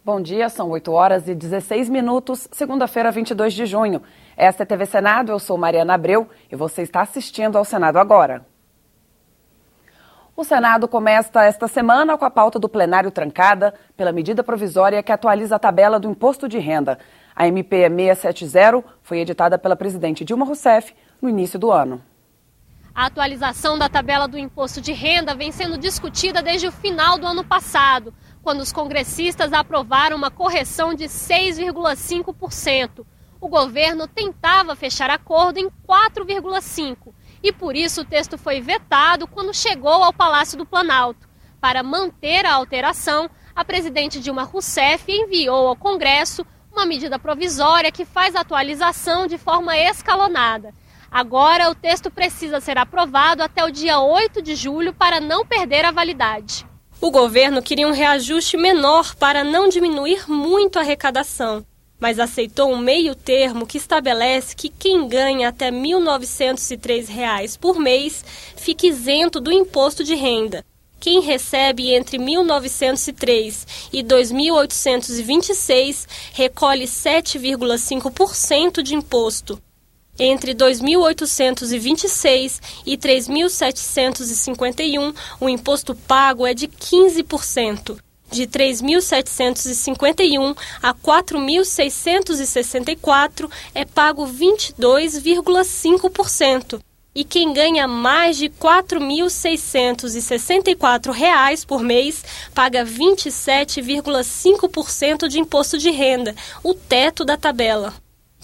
Bom dia, são 8h16, segunda-feira, 22 de junho. Esta é a TV Senado, eu sou Mariana Abreu e você está assistindo ao Senado Agora. O Senado começa esta semana com a pauta do plenário trancada pela medida provisória que atualiza a tabela do imposto de renda. A MP 670 foi editada pela presidente Dilma Rousseff no início do ano. A atualização da tabela do imposto de renda vem sendo discutida desde o final do ano passado, quando os congressistas aprovaram uma correção de 6,5%. O governo tentava fechar acordo em 4,5%. E por isso o texto foi vetado quando chegou ao Palácio do Planalto. Para manter a alteração, a presidente Dilma Rousseff enviou ao Congresso uma medida provisória que faz a atualização de forma escalonada. Agora, o texto precisa ser aprovado até o dia 8 de julho para não perder a validade. O governo queria um reajuste menor para não diminuir muito a arrecadação, mas aceitou um meio termo que estabelece que quem ganha até R$ 1.903 por mês fique isento do imposto de renda. Quem recebe entre R$ 1.903 e R$ 2.826 recolhe 7,5% de imposto. Entre R$ 2.826 e R$ 3.751, o imposto pago é de 15%. De R$ 3.751 a R$ 4.664 é pago 22,5%. E quem ganha mais de R$ 4.664 por mês paga 27,5% de imposto de renda, o teto da tabela.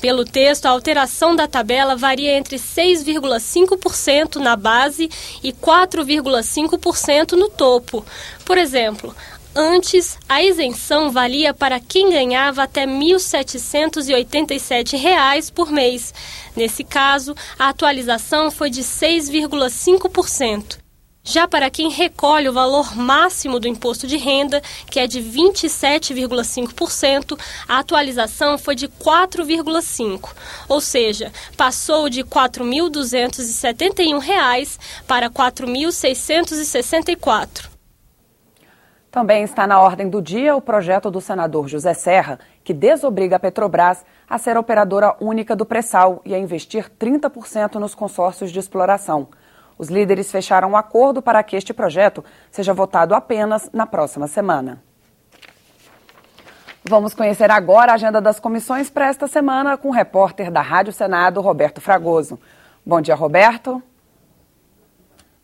Pelo texto, a alteração da tabela varia entre 6,5% na base e 4,5% no topo. Por exemplo, antes, a isenção valia para quem ganhava até R$ 1.787 por mês. Nesse caso, a atualização foi de 6,5%. Já para quem recolhe o valor máximo do imposto de renda, que é de 27,5%, a atualização foi de 4,5%. Ou seja, passou de R$ 4.271 para R$ 4.664. Também está na ordem do dia o projeto do senador José Serra, que desobriga a Petrobras a ser operadora única do pré-sal e a investir 30% nos consórcios de exploração. Os líderes fecharam um acordo para que este projeto seja votado apenas na próxima semana. Vamos conhecer agora a agenda das comissões para esta semana com o repórter da Rádio Senado, Roberto Fragoso. Bom dia, Roberto.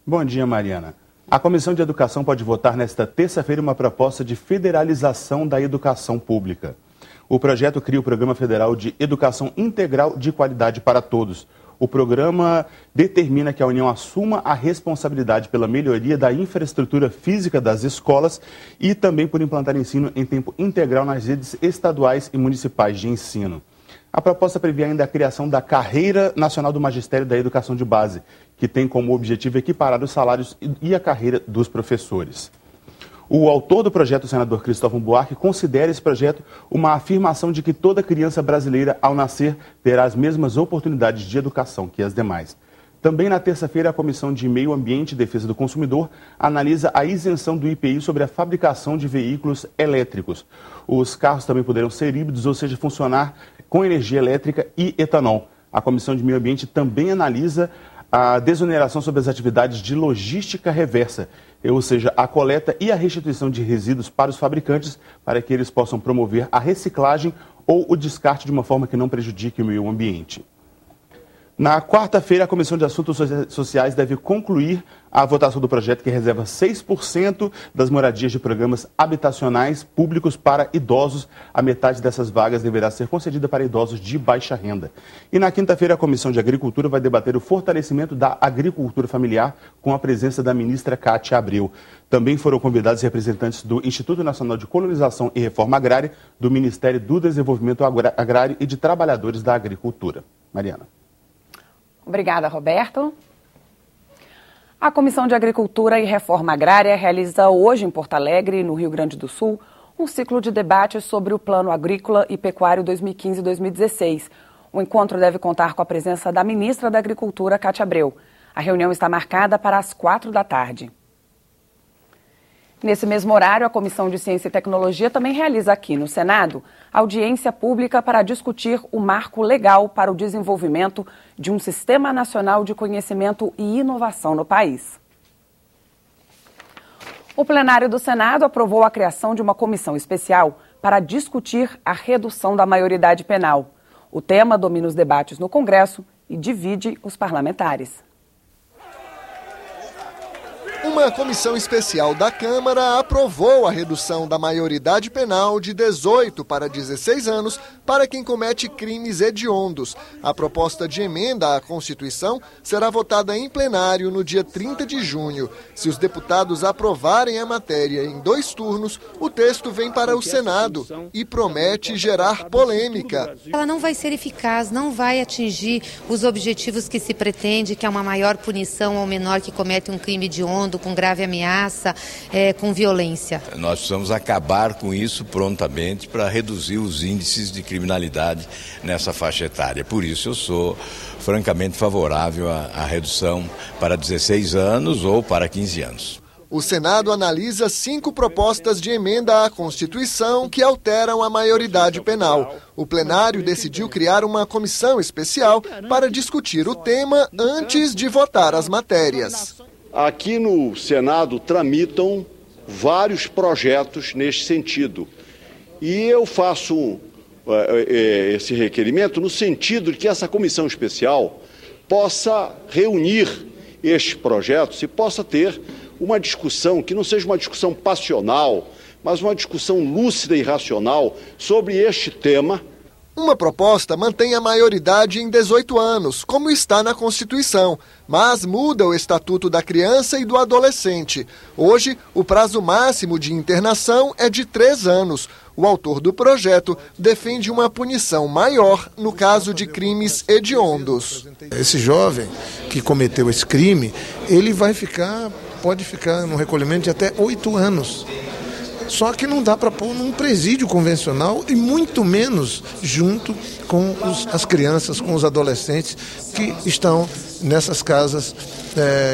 Bom dia, Mariana. A Comissão de Educação pode votar nesta terça-feira uma proposta de federalização da educação pública. O projeto cria o Programa Federal de Educação Integral de Qualidade para Todos. O programa determina que a União assuma a responsabilidade pela melhoria da infraestrutura física das escolas e também por implantar ensino em tempo integral nas redes estaduais e municipais de ensino. A proposta prevê ainda a criação da Carreira Nacional do Magistério da Educação de Base, que tem como objetivo equiparar os salários e a carreira dos professores. O autor do projeto, o senador Cristóvão Buarque, considera esse projeto uma afirmação de que toda criança brasileira, ao nascer, terá as mesmas oportunidades de educação que as demais. Também na terça-feira, a Comissão de Meio Ambiente e Defesa do Consumidor analisa a isenção do IPI sobre a fabricação de veículos elétricos. Os carros também poderão ser híbridos, ou seja, funcionar com energia elétrica e etanol. A Comissão de Meio Ambiente também analisa a desoneração sobre as atividades de logística reversa, ou seja, a coleta e a restituição de resíduos para os fabricantes, para que eles possam promover a reciclagem ou o descarte de uma forma que não prejudique o meio ambiente. Na quarta-feira, a Comissão de Assuntos Sociais deve concluir a votação do projeto que reserva 6% das moradias de programas habitacionais públicos para idosos. A metade dessas vagas deverá ser concedida para idosos de baixa renda. E na quinta-feira, a Comissão de Agricultura vai debater o fortalecimento da agricultura familiar com a presença da ministra Cátia Abreu. Também foram convidados representantes do Instituto Nacional de Colonização e Reforma Agrária, do Ministério do Desenvolvimento Agrário e de Trabalhadores da Agricultura. Mariana. Obrigada, Roberto. A Comissão de Agricultura e Reforma Agrária realiza hoje em Porto Alegre, no Rio Grande do Sul, um ciclo de debates sobre o Plano Agrícola e Pecuário 2015-2016. O encontro deve contar com a presença da ministra da Agricultura, Cátia Abreu. A reunião está marcada para as 4 da tarde. Nesse mesmo horário, a Comissão de Ciência e Tecnologia também realiza aqui no Senado audiência pública para discutir o marco legal para o desenvolvimento de um Sistema Nacional de Conhecimento e Inovação no país. O plenário do Senado aprovou a criação de uma comissão especial para discutir a redução da maioridade penal. O tema domina os debates no Congresso e divide os parlamentares. Uma comissão especial da Câmara aprovou a redução da maioridade penal de 18 para 16 anos para quem comete crimes hediondos. A proposta de emenda à Constituição será votada em plenário no dia 30 de junho. Se os deputados aprovarem a matéria em 2 turnos, o texto vem para o Senado e promete gerar polêmica. Ela não vai ser eficaz, não vai atingir os objetivos que se pretende, que é uma maior punição ao menor que comete um crime hediondo, com grave ameaça, com violência. Nós precisamos acabar com isso prontamente para reduzir os índices de criminalidade nessa faixa etária. Por isso eu sou francamente favorável à redução para 16 anos ou para 15 anos. O Senado analisa 5 propostas de emenda à Constituição que alteram a maioridade penal. O plenário decidiu criar uma comissão especial para discutir o tema antes de votar as matérias. Aqui no Senado tramitam vários projetos neste sentido. E eu faço esse requerimento no sentido de que essa comissão especial possa reunir estes projetos e possa ter uma discussão que não seja uma discussão passional, mas uma discussão lúcida e racional sobre este tema. Uma proposta mantém a maioridade em 18 anos, como está na Constituição, mas muda o Estatuto da Criança e do Adolescente. Hoje, o prazo máximo de internação é de 3 anos. O autor do projeto defende uma punição maior no caso de crimes hediondos. Esse jovem que cometeu esse crime, ele pode ficar no recolhimento de até 8 anos. Só que não dá para pôr num presídio convencional e muito menos junto com as crianças, com os adolescentes que estão nessas casas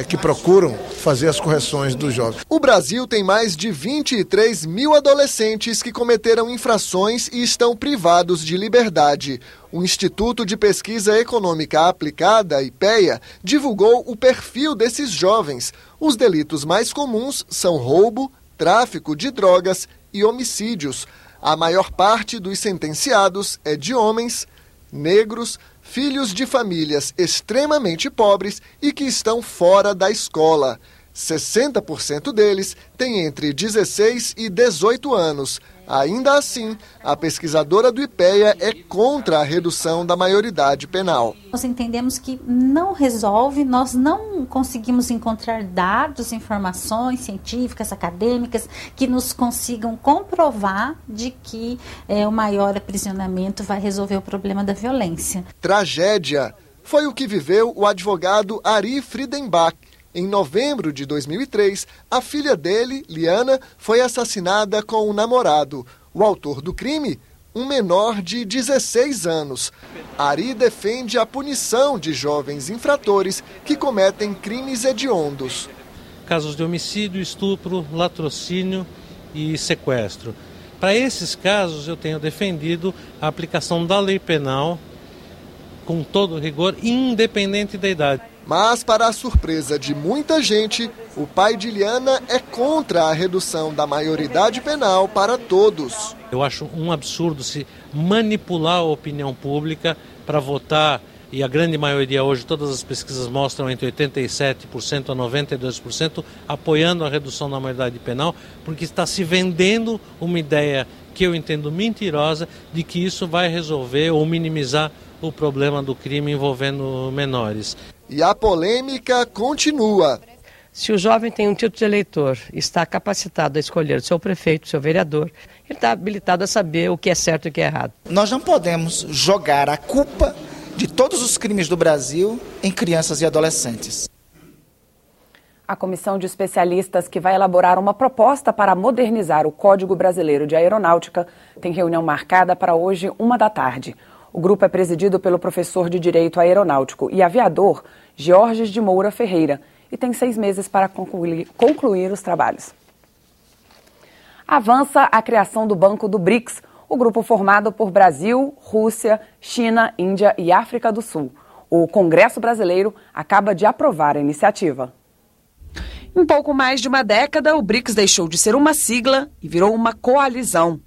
que procuram fazer as correções dos jovens. O Brasil tem mais de 23 mil adolescentes que cometeram infrações e estão privados de liberdade. O Instituto de Pesquisa Econômica Aplicada, IPEA, divulgou o perfil desses jovens. Os delitos mais comuns são roubo, tráfico de drogas e homicídios. A maior parte dos sentenciados é de homens, negros, filhos de famílias extremamente pobres e que estão fora da escola. 60% deles têm entre 16 e 18 anos. Ainda assim, a pesquisadora do IPEA é contra a redução da maioridade penal. Nós entendemos que não resolve, nós não conseguimos encontrar dados, informações científicas, acadêmicas, que nos consigam comprovar de que o maior aprisionamento vai resolver o problema da violência. Tragédia foi o que viveu o advogado Ari Friedenbach. Em novembro de 2003, a filha dele, Liana, foi assassinada com um namorado. O autor do crime, um menor de 16 anos. Ari defende a punição de jovens infratores que cometem crimes hediondos. Casos de homicídio, estupro, latrocínio e sequestro. Para esses casos, eu tenho defendido a aplicação da lei penal com todo rigor, independente da idade. Mas, para a surpresa de muita gente, o pai de Liana é contra a redução da maioridade penal para todos. Eu acho um absurdo se manipular a opinião pública para votar, e a grande maioria hoje, todas as pesquisas mostram entre 87% a 92% apoiando a redução da maioridade penal, porque está se vendendo uma ideia que eu entendo mentirosa de que isso vai resolver ou minimizar o problema do crime envolvendo menores. E a polêmica continua. Se o jovem tem um título de eleitor, está capacitado a escolher o seu prefeito, o seu vereador, ele está habilitado a saber o que é certo e o que é errado. Nós não podemos jogar a culpa de todos os crimes do Brasil em crianças e adolescentes. A comissão de especialistas que vai elaborar uma proposta para modernizar o Código Brasileiro de Aeronáutica tem reunião marcada para hoje, 13h. O grupo é presidido pelo professor de Direito Aeronáutico e Aviador, Georges de Moura Ferreira, e tem 6 meses para concluir os trabalhos. Avança a criação do Banco do BRICS, o grupo formado por Brasil, Rússia, China, Índia e África do Sul. O Congresso brasileiro acaba de aprovar a iniciativa. Em pouco mais de uma década, o BRICS deixou de ser uma sigla e virou uma coalizão.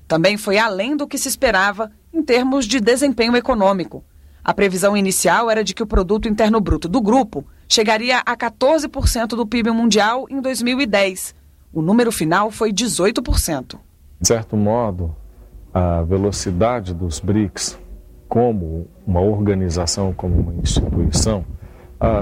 Também foi além do que se esperava em termos de desempenho econômico. A previsão inicial era de que o produto interno bruto do grupo chegaria a 14% do PIB mundial em 2010. O número final foi 18%. De certo modo, a velocidade dos BRICS, como uma organização, como uma instituição,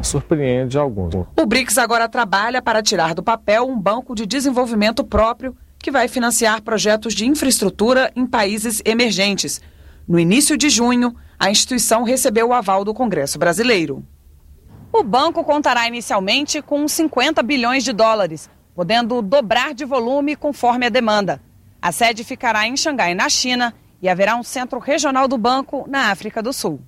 surpreende alguns. O BRICS agora trabalha para tirar do papel um banco de desenvolvimento próprio que vai financiar projetos de infraestrutura em países emergentes. No início de junho, a instituição recebeu o aval do Congresso brasileiro. O banco contará inicialmente com 50 bilhões de dólares, podendo dobrar de volume conforme a demanda. A sede ficará em Xangai, na China, e haverá um centro regional do banco na África do Sul.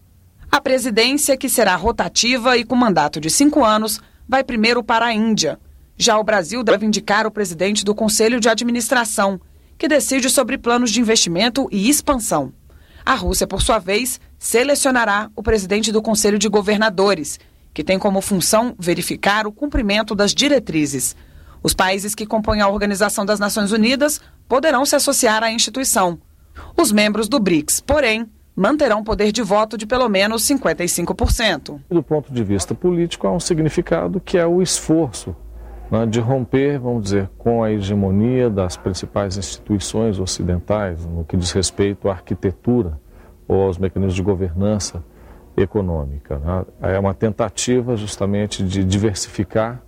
A presidência, que será rotativa e com mandato de 5 anos, vai primeiro para a Índia. Já o Brasil deve indicar o presidente do Conselho de Administração, que decide sobre planos de investimento e expansão. A Rússia, por sua vez, selecionará o presidente do Conselho de Governadores, que tem como função verificar o cumprimento das diretrizes. Os países que compõem a Organização das Nações Unidas poderão se associar à instituição. Os membros do BRICS, porém, manterão poder de voto de pelo menos 55%. Do ponto de vista político, há um significado que é o esforço, né, de romper, vamos dizer, com a hegemonia das principais instituições ocidentais no que diz respeito à arquitetura ou aos mecanismos de governança econômica, né? É uma tentativa justamente de diversificar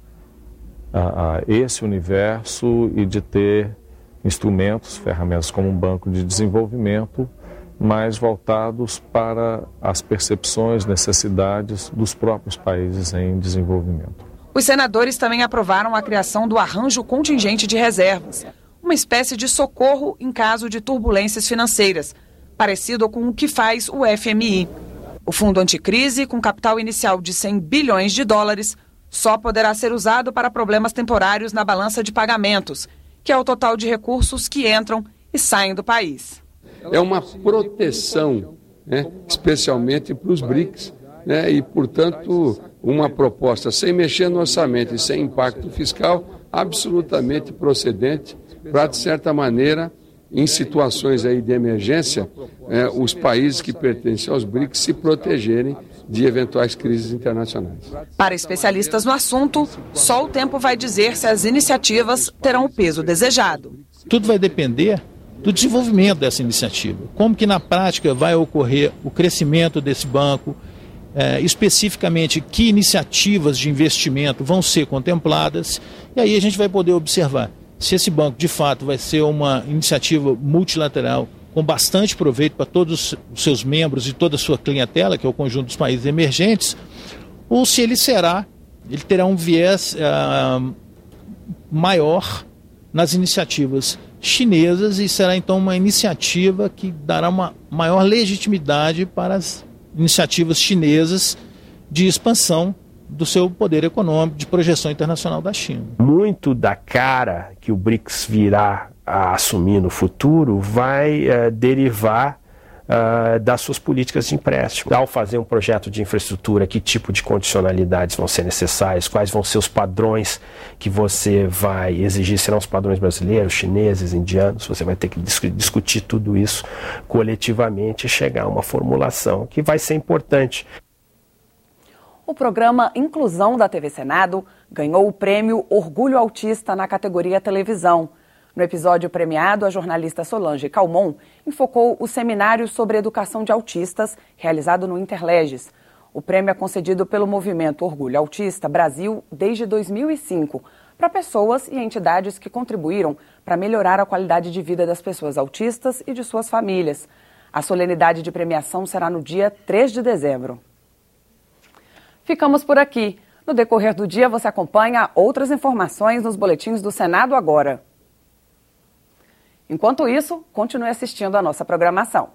esse universo e de ter instrumentos, ferramentas como um banco de desenvolvimento mais voltados para as percepções, necessidades dos próprios países em desenvolvimento. Os senadores também aprovaram a criação do Arranjo Contingente de Reservas, uma espécie de socorro em caso de turbulências financeiras, parecido com o que faz o FMI. O fundo anticrise, com capital inicial de 100 bilhões de dólares, só poderá ser usado para problemas temporários na balança de pagamentos, que é o total de recursos que entram e saem do país. É uma proteção, né, especialmente para os BRICS, né, e, portanto, uma proposta sem mexer no orçamento e sem impacto fiscal, absolutamente procedente para, de certa maneira, em situações aí de emergência, os países que pertencem aos BRICS se protegerem de eventuais crises internacionais. Para especialistas no assunto, só o tempo vai dizer se as iniciativas terão o peso desejado. Tudo vai depender do desenvolvimento dessa iniciativa. Como que na prática vai ocorrer o crescimento desse banco, especificamente que iniciativas de investimento vão ser contempladas, e aí a gente vai poder observar se esse banco de fato vai ser uma iniciativa multilateral com bastante proveito para todos os seus membros e toda a sua clientela, que é o conjunto dos países emergentes, ou se ele terá um viés maior nas iniciativas chinesas e será então uma iniciativa que dará uma maior legitimidade para as iniciativas chinesas de expansão do seu poder econômico, de projeção internacional da China. Muito da cara que o BRICS virá a assumir no futuro vai derivar das suas políticas de empréstimo. Ao fazer um projeto de infraestrutura, que tipo de condicionalidades vão ser necessárias, quais vão ser os padrões que você vai exigir, serão os padrões brasileiros, chineses, indianos, você vai ter que discutir tudo isso coletivamente e chegar a uma formulação que vai ser importante. O programa Inclusão da TV Senado ganhou o prêmio Orgulho Autista na categoria Televisão. No episódio premiado, a jornalista Solange Calmon enfocou o seminário sobre educação de autistas realizado no Interleges. O prêmio é concedido pelo movimento Orgulho Autista Brasil desde 2005 para pessoas e entidades que contribuíram para melhorar a qualidade de vida das pessoas autistas e de suas famílias. A solenidade de premiação será no dia 3 de dezembro. Ficamos por aqui. No decorrer do dia, você acompanha outras informações nos boletins do Senado Agora. Enquanto isso, continue assistindo a nossa programação.